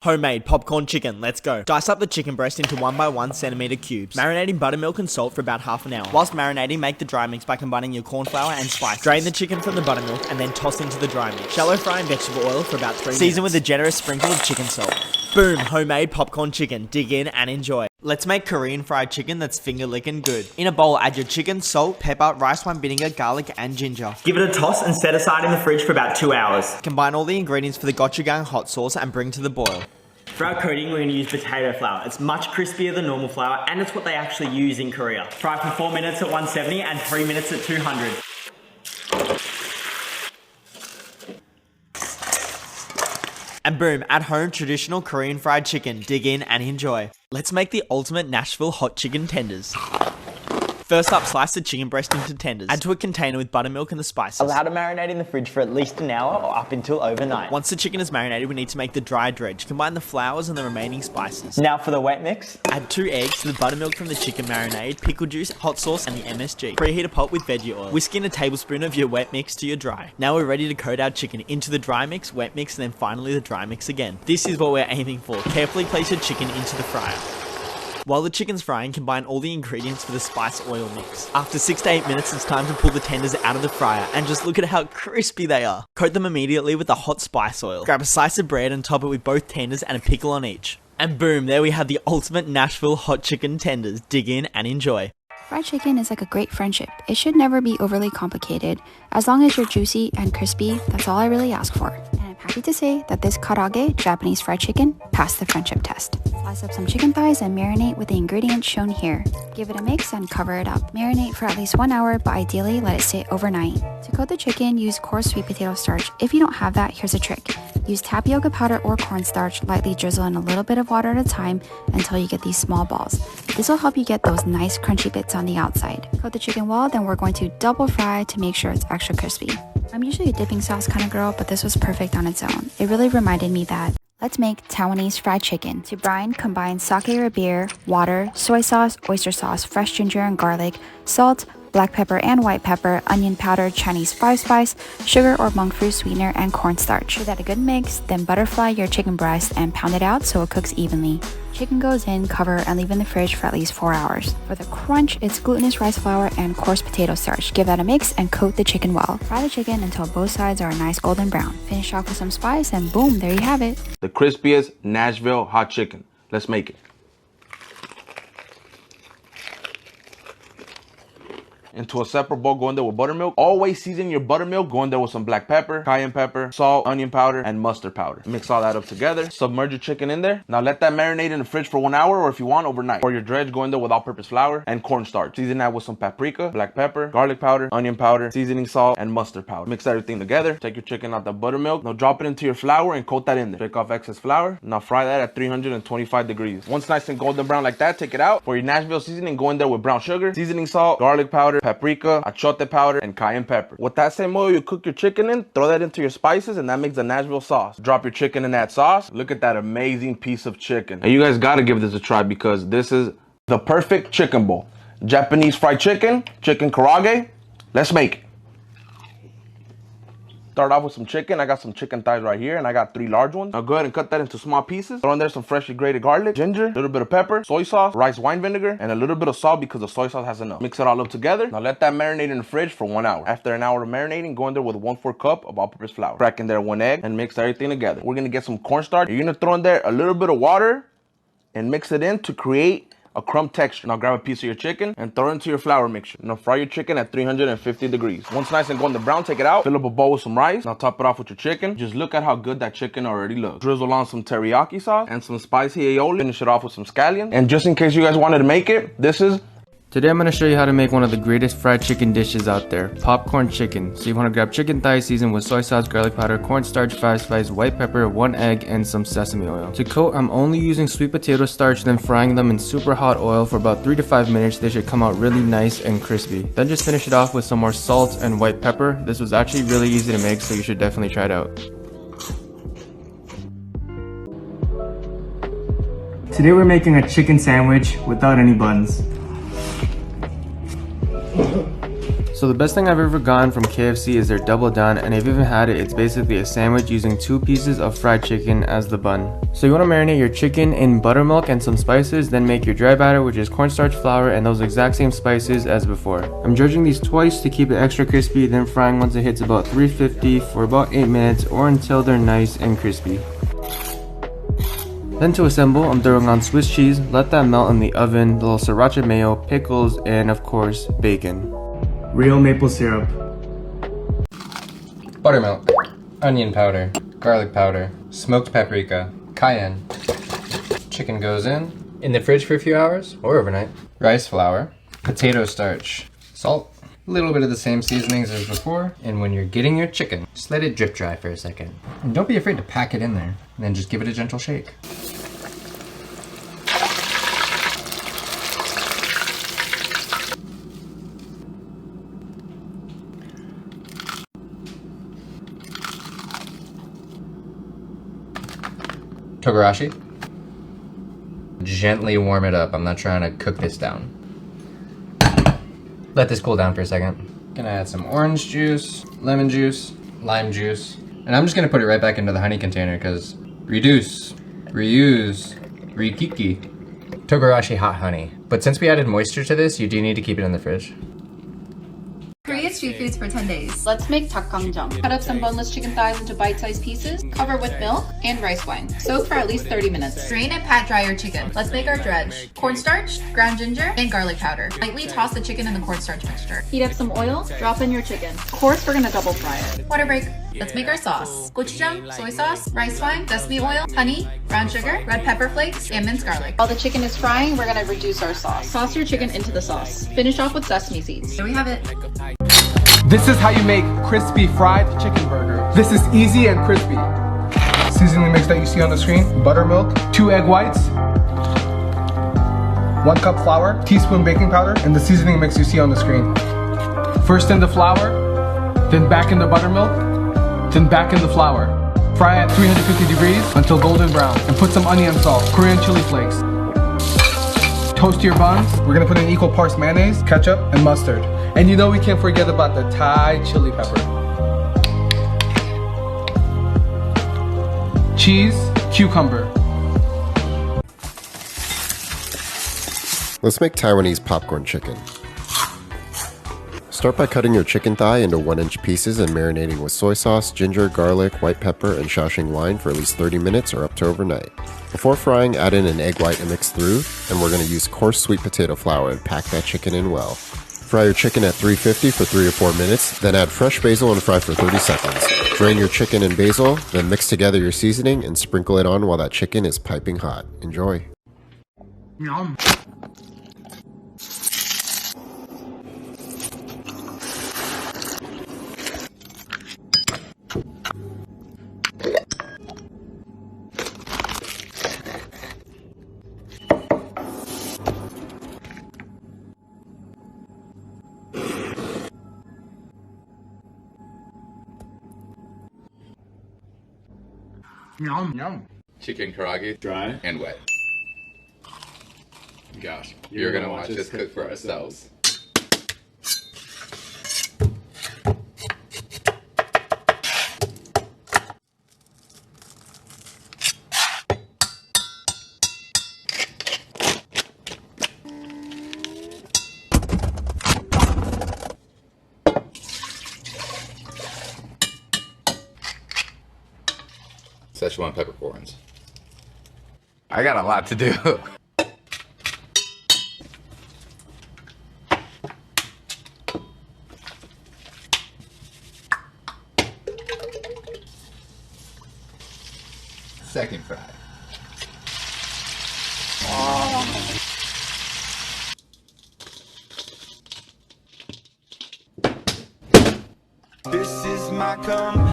Homemade popcorn chicken, let's go. Dice up the chicken breast into 1 by 1 centimeter cubes. Marinate in buttermilk and salt for about half an hour. Whilst marinating, make the dry mix by combining your corn flour and spice. Drain the chicken from the buttermilk and then toss into the dry mix. Shallow fry in vegetable oil for about 3 minutes. Season with a generous sprinkle of chicken salt. Boom, homemade popcorn chicken. Dig in and enjoy. Let's make Korean fried chicken that's finger licking good. In a bowl, add your chicken, salt, pepper, rice wine vinegar, garlic, and ginger. Give it a toss and set aside in the fridge for about 2 hours. Combine all the ingredients for the gochujang hot sauce and bring to the boil. For our coating, we're going to use potato flour. It's much crispier than normal flour, and it's what they actually use in Korea. Fry for 4 minutes at 170 and 3 minutes at 200. And boom, at home traditional Korean fried chicken. Dig in and enjoy. Let's make the ultimate Nashville hot chicken tenders. First up, slice the chicken breast into tenders. Add to a container with buttermilk and the spices. Allow to marinate in the fridge for at least an hour or up until overnight. Once the chicken is marinated, we need to make the dry dredge. Combine the flours and the remaining spices. Now for the wet mix. Add 2 eggs to the buttermilk from the chicken marinade, pickle juice, hot sauce, and the MSG. Preheat a pot with veggie oil. Whisk in a tablespoon of your wet mix to your dry. Now we're ready to coat our chicken into the dry mix, wet mix, and then finally the dry mix again. This is what we're aiming for. Carefully place your chicken into the fryer. While the chicken's frying, combine all the ingredients for the spice oil mix. After 6 to 8 minutes, it's time to pull the tenders out of the fryer and just look at how crispy they are. Coat them immediately with the hot spice oil. Grab a slice of bread and top it with both tenders and a pickle on each. And boom, there we have the ultimate Nashville hot chicken tenders. Dig in and enjoy. Fried chicken is like a great friendship. It should never be overly complicated. As long as you're juicy and crispy, that's all I really ask for. And I'm happy to say that this karaage, Japanese fried chicken, passed the friendship test. Slice up some chicken thighs and marinate with the ingredients shown here. Give it a mix and cover it up. Marinate for at least 1 hour, but ideally let it sit overnight. To coat the chicken, use coarse sweet potato starch. If you don't have that, here's a trick. Use tapioca powder or cornstarch, lightly drizzle in a little bit of water at a time until you get these small balls. This will help you get those nice crunchy bits on the outside. Coat the chicken well, then we're going to double fry to make sure it's extra crispy. I'm usually a dipping sauce kind of girl, but this was perfect on its own. It really reminded me that. Let's make Taiwanese fried chicken. To brine, combine sake or beer, water, soy sauce, oyster sauce, fresh ginger and garlic, salt, black pepper and white pepper, onion powder, Chinese 5-spice, sugar or monk fruit sweetener, and cornstarch. Give that a good mix, then butterfly your chicken breast and pound it out so it cooks evenly. Chicken goes in, cover, and leave in the fridge for at least 4 hours. For the crunch, it's glutinous rice flour and coarse potato starch. Give that a mix and coat the chicken well. Fry the chicken until both sides are a nice golden brown. Finish off with some spice and boom, there you have it. The crispiest Nashville hot chicken. Let's make it. Into a separate bowl, go in there with buttermilk. Always season your buttermilk. Go in there with some black pepper, cayenne pepper, salt, onion powder, and mustard powder. Mix all that up together. Submerge your chicken in there. Now let that marinate in the fridge for 1 hour, or if you want, overnight. For your dredge, go in there with all-purpose flour and cornstarch. Season that with some paprika, black pepper, garlic powder, onion powder, seasoning salt, and mustard powder. Mix everything together. Take your chicken out the buttermilk. Now drop it into your flour and coat that in there. Take off excess flour. Now fry that at 325 degrees. Once nice and golden brown like that, take it out. For your Nashville seasoning, go in there with brown sugar, seasoning salt, garlic powder, paprika, achote powder, and cayenne pepper. With that same oil you cook your chicken in, throw that into your spices, and that makes the Nashville sauce. Drop your chicken in that sauce. Look at that amazing piece of chicken. And you guys gotta give this a try because this is the perfect chicken bowl. Japanese fried chicken, chicken karaage. Let's make it. Start off with some chicken. I got some chicken thighs right here, and I got 3 large ones. Now go ahead and cut that into small pieces. Throw in there some freshly grated garlic, ginger, a little bit of pepper, soy sauce, rice wine vinegar, and a little bit of salt because the soy sauce has enough. Mix it all up together. Now let that marinate in the fridge for 1 hour. After an hour of marinating, go in there with 1/4 cup of all-purpose flour. Crack in there 1 egg and mix everything together. We're gonna get some cornstarch. You're gonna throw in there a little bit of water and mix it in to create a crumb texture. Now grab a piece of your chicken and throw it into your flour mixture. Now fry your chicken at 350 degrees. Once nice and golden brown, take it out. Fill up a bowl with some rice. Now top it off with your chicken. Just look at how good that chicken already looks. Drizzle on some teriyaki sauce and some spicy aioli. Finish it off with some scallions. And just in case you guys wanted to make it, this is... Today I'm going to show you how to make one of the greatest fried chicken dishes out there, popcorn chicken. So you want to grab chicken thighs seasoned with soy sauce, garlic powder, cornstarch, 5-spice, white pepper, 1 egg, and some sesame oil. To coat, I'm only using sweet potato starch, then frying them in super hot oil for about 3 to 5 minutes. They should come out really nice and crispy. Then just finish it off with some more salt and white pepper. This was actually really easy to make, so you should definitely try it out. Today we're making a chicken sandwich without any buns. So the best thing I've ever gotten from KFC is their Double Down, and I've even had it. It's basically a sandwich using 2 pieces of fried chicken as the bun. So you want to marinate your chicken in buttermilk and some spices, then make your dry batter, which is cornstarch, flour, and those exact same spices as before. I'm dredging these twice to keep it extra crispy, then frying once it hits about 350 for about 8 minutes or until they're nice and crispy. Then to assemble, I'm throwing on Swiss cheese, let that melt in the oven, the little sriracha mayo, pickles, and of course, bacon. Real maple syrup. Buttermilk, onion powder, garlic powder, smoked paprika, cayenne. Chicken goes in the fridge for a few hours or overnight. Rice flour, potato starch, salt, a little bit of the same seasonings as before, and when you're getting your chicken, just let it drip dry for a second. And don't be afraid to pack it in there, and then just give it a gentle shake. Togarashi. Gently warm it up. I'm not trying to cook this down. Let this cool down for a second. Gonna add some orange juice, lemon juice, lime juice, and I'm just gonna put it right back into the honey container because reduce, reuse, rikiki. Togarashi hot honey. But since we added moisture to this, you do need to keep it in the fridge. Korean street foods for 10 days. Let's make 닭강정. Cut up some boneless chicken thighs into bite-sized pieces, cover with milk and rice wine. Soak for at least 30 minutes. Drain and pat dry your chicken. Let's make our dredge. Cornstarch, ground ginger, and garlic powder. Lightly toss the chicken in the cornstarch mixture. Heat up some oil, drop in your chicken. Of course, we're gonna double fry it. Water break. Let's make our sauce. Gochujang, soy sauce, rice wine, sesame oil, honey, brown sugar, red pepper flakes, and minced garlic. While the chicken is frying, we're gonna reduce our sauce. Toss your chicken into the sauce. Finish off with sesame seeds. There we have it. This is how you make crispy fried chicken burgers. This is easy and crispy. Seasoning mix that you see on the screen, buttermilk, 2 egg whites, 1 cup flour, teaspoon baking powder, and the seasoning mix you see on the screen. First in the flour, then back in the buttermilk, then back in the flour. Fry at 350 degrees until golden brown, and put some onion salt, Korean chili flakes. Toast your buns. We're gonna put in equal parts mayonnaise, ketchup, and mustard. And you know we can't forget about the Thai chili pepper. Cheese, cucumber. Let's make Taiwanese popcorn chicken. Start by cutting your chicken thigh into 1-inch pieces and marinating with soy sauce, ginger, garlic, white pepper, and Shaoxing wine for at least 30 minutes or up to overnight. Before frying, add in an egg white and mix through, and we're going to use coarse sweet potato flour and pack that chicken in well. Fry your chicken at 350 for 3 or 4 minutes, then add fresh basil and fry for 30 seconds. Drain your chicken and basil, then mix together your seasoning and sprinkle it on while that chicken is piping hot. Enjoy. Yum. Yum. Yum. Chicken karaage, dry and wet. Gosh, you're gonna watch us cook for ourselves. Szechuan peppercorns. I got a lot to do. Second fry. This is my come.